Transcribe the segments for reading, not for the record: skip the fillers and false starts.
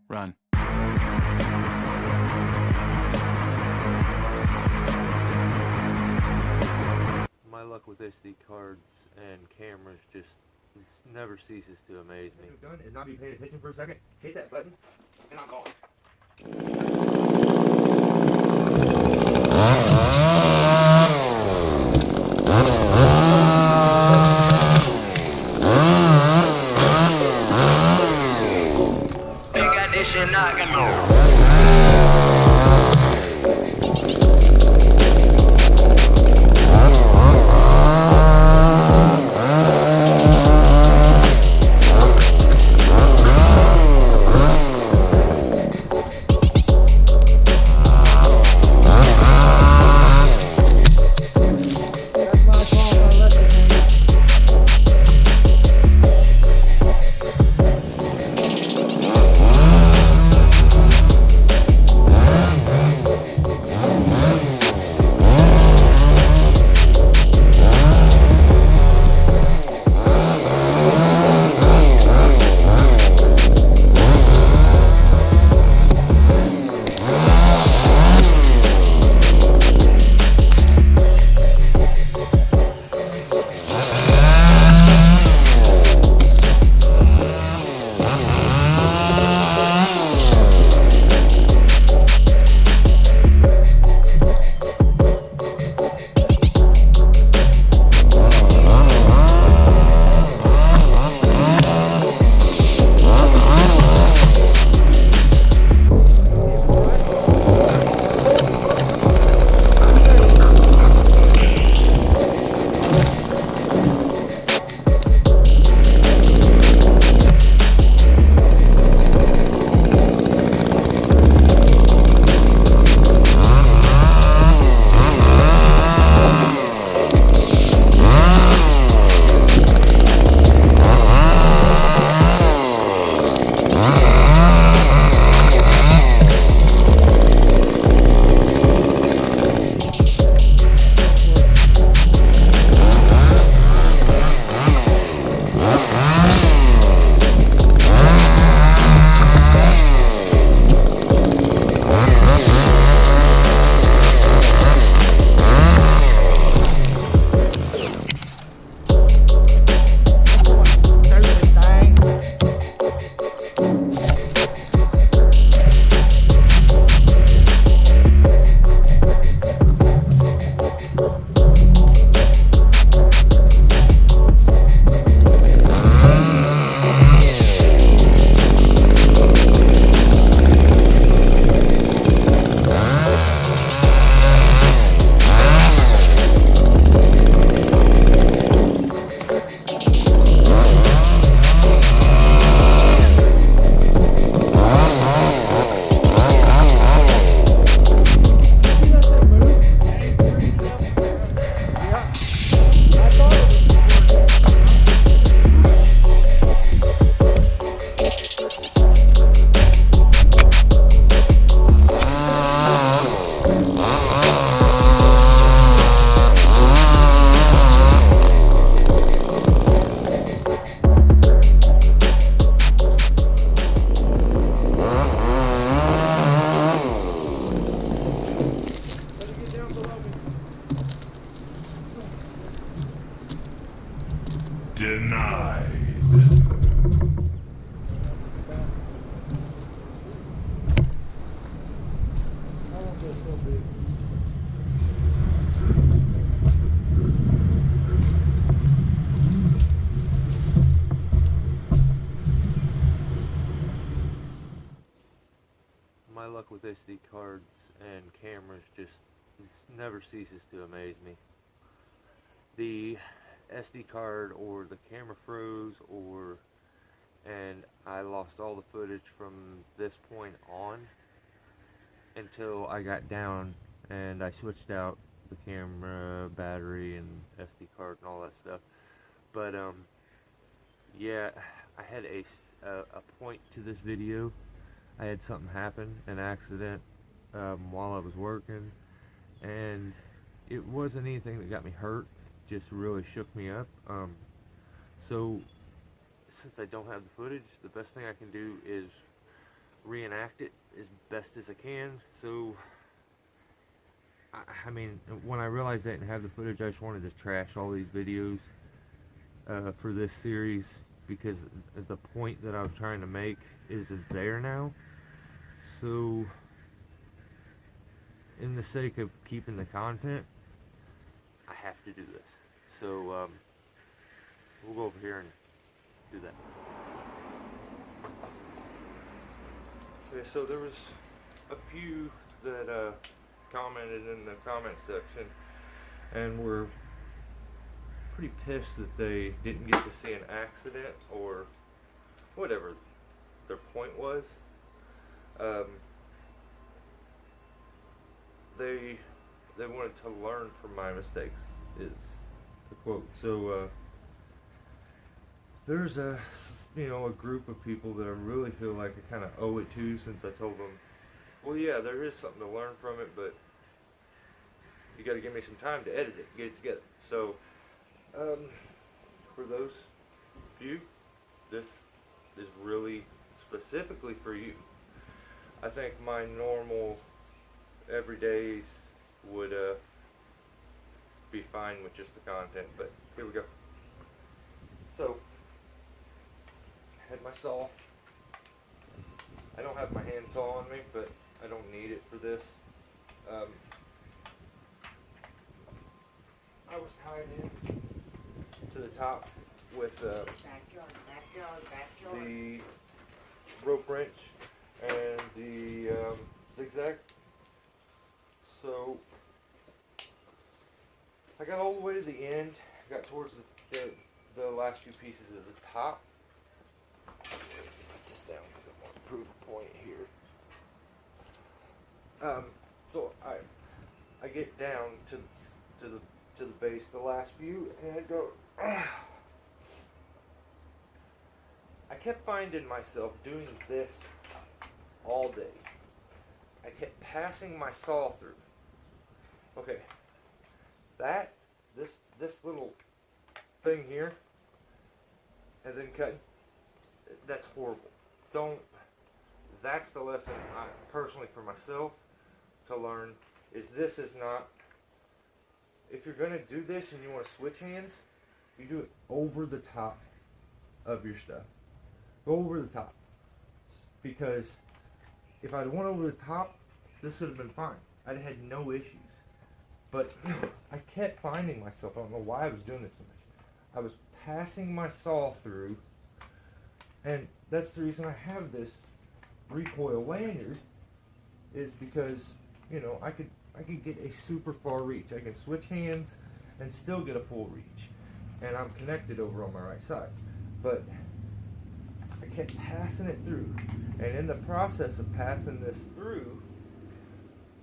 Run. My luck with SD cards and cameras just never ceases to amaze me. Done and not be paying attention for a second. Hit that button, and I'm gone. You got this shit knocking. Denied. My luck with SD cards and cameras just never ceases to amaze me. The SD card or the camera froze, and I lost all the footage from this point on until I got down and I switched out the camera, battery, and SD card and all that stuff. But yeah, I had a point to this video. I had something happen, an accident, while I was working, and it wasn't anything that got me hurt, just really shook me up. So since I don't have the footage, the best thing I can do is reenact it as best as I can. So, I mean, when I realized I didn't have the footage, I just wanted to trash all these videos for this series, because the point that I was trying to make isn't there now. So, in the sake of keeping the content, I have to do this. So, we'll go over here and do that. Okay, so there was a few that commented in the comment section and were pretty pissed that they didn't get to see an accident or whatever their point was. They wanted to learn from my mistakes, is the quote. So there's a group of people that I really feel like I kind of owe it to, since I told them, well, yeah, there is something to learn from it, but you got to give me some time to edit it, get it together. So for those few, this is really specifically for you. I think my normal everydays would be fine with just the content, but here we go. So, I had my saw. I don't have my hand saw on me, but I don't need it for this. I was tied in to the top with the rope wrench and the zigzag. So I got all the way to the end, got towards the last few pieces of the top. Put this down because I want to prove a point here. So I get down to the base, the last few, and I go. I kept finding myself doing this all day. I kept passing my saw through. Okay, this little thing here, and then cutting. That's horrible. That's the lesson I personally for myself to learn, is this is not, if you're going to do this and you want to switch hands, you do it over the top of your stuff. Go over the top. Because if I'd went over the top, this would have been fine. I'd had no issues. But I kept finding myself, I don't know why I was doing this so much. I was passing my saw through, and that's the reason I have this recoil lanyard, is because, you know, I could get a super far reach. I can switch hands and still get a full reach. And I'm connected over on my right side. But I kept passing it through. And in the process of passing this through,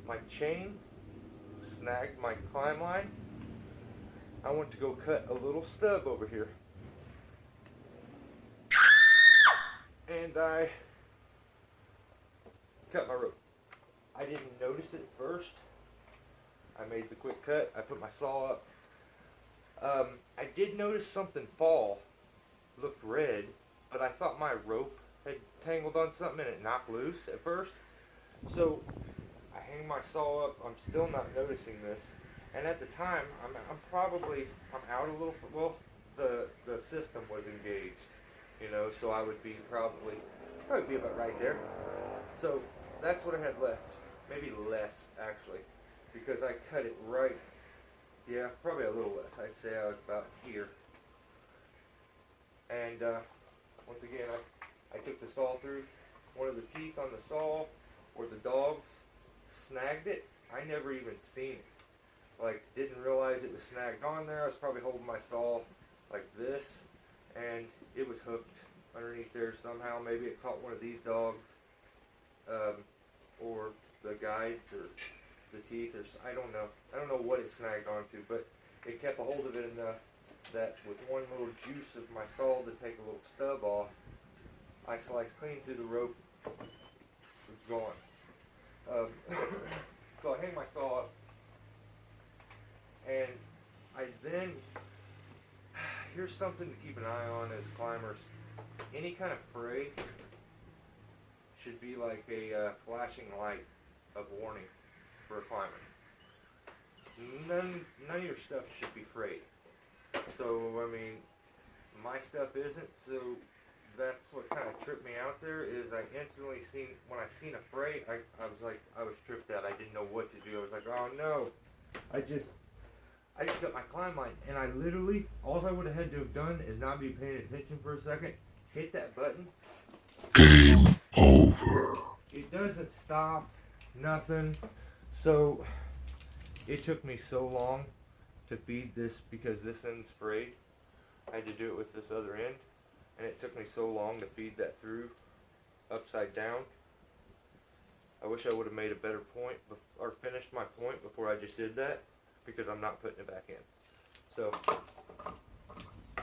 my chain snagged my climb line. I went to go cut a little stub over here. And I cut my rope. I didn't notice it at first. I made the quick cut. I put my saw up. I did notice something fall. Looked red, but I thought my rope had tangled on something and it knocked loose at first. So I hang my saw up. I'm still not noticing this. And at the time, I'm out a little. Well, the system was engaged, you know, so I would be probably be about right there. So that's what I had left. Maybe less, actually, because I cut it right. Yeah, probably a little less. I'd say I was about here. And once again, I took the saw through. One of the teeth on the saw, or the dogs, snagged it. I never even seen it. Like, didn't realize it was snagged on there. I was probably holding my saw like this, and it was hooked underneath there somehow. Maybe it caught one of these dogs, or the guides, or the teeth, or I don't know. I don't know what it snagged onto, but it kept a hold of it enough that with one little juice of my saw to take a little stub off, I sliced clean through the rope. It was gone. So I hang my saw up, and I then, here's something to keep an eye on as climbers. Any kind of fray should be like a flashing light of warning for a climber. None of your stuff should be frayed. So, I mean, my stuff isn't, so that's what kind of tripped me out there, is I instantly when I seen a fray, I was tripped out. I didn't know what to do. I was like, oh no. I just got my climb line, and I literally, all I would have had to have done is not be paying attention for a second, hit that button. Game over. It doesn't stop, nothing. So, it took me so long to feed this because this end's frayed. I had to do it with this other end, and it took me so long to feed that through upside down. I wish I would have made a better point or finished my point before I just did that, because I'm not putting it back in. So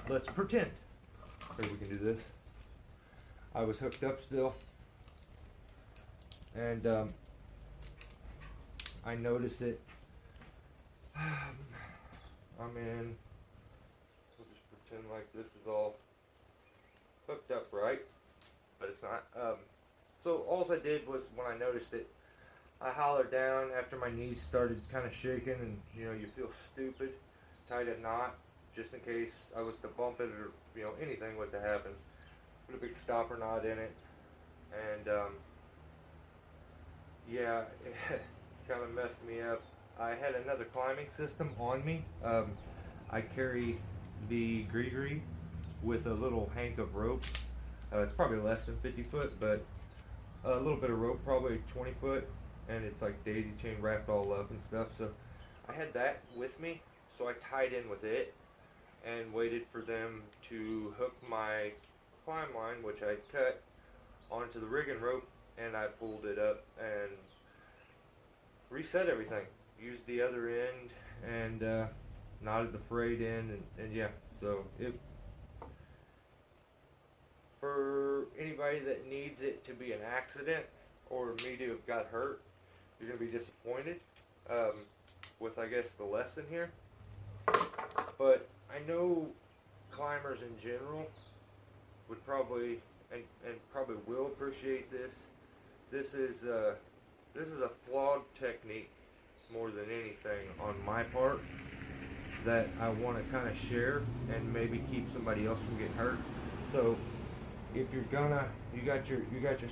let's pretend we can do this. I was hooked up still, and I noticed it. I'm in. We'll just pretend like this is all hooked up right, but it's not. So all I did was, when I noticed it, I hollered down after my knees started kind of shaking, and you know, you feel stupid. Tied a knot just in case I was to bump it, or you know, anything was to happen. Put a big stopper knot in it, and yeah, it kind of messed me up. I had another climbing system on me. I carry the gree with a little hank of rope. It's probably less than 50 foot, but a little bit of rope, probably 20 foot, and it's like daisy chain wrapped all up and stuff. So I had that with me, so I tied in with it and waited for them to hook my climb line, which I cut, onto the rigging rope, and I pulled it up and reset everything. Used the other end and knotted the frayed end, and yeah, so it, for anybody that needs it to be an accident or me to have got hurt, you're going to be disappointed with, I guess, the lesson here. But I know climbers in general would probably and probably will appreciate this. This is a flawed technique more than anything on my part that I want to kind of share and maybe keep somebody else from getting hurt. So if you're gonna, you got your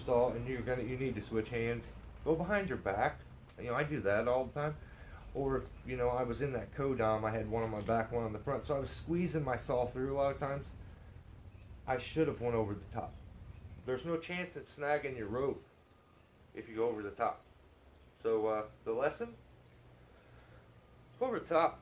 saw and you need to switch hands, go behind your back. You know, I do that all the time. Or if, you know, I was in that codom, I had one on my back, one on the front, so I was squeezing my saw through a lot of times. I should have went over the top. There's no chance at snagging your rope if you go over the top. So the lesson, go over the top.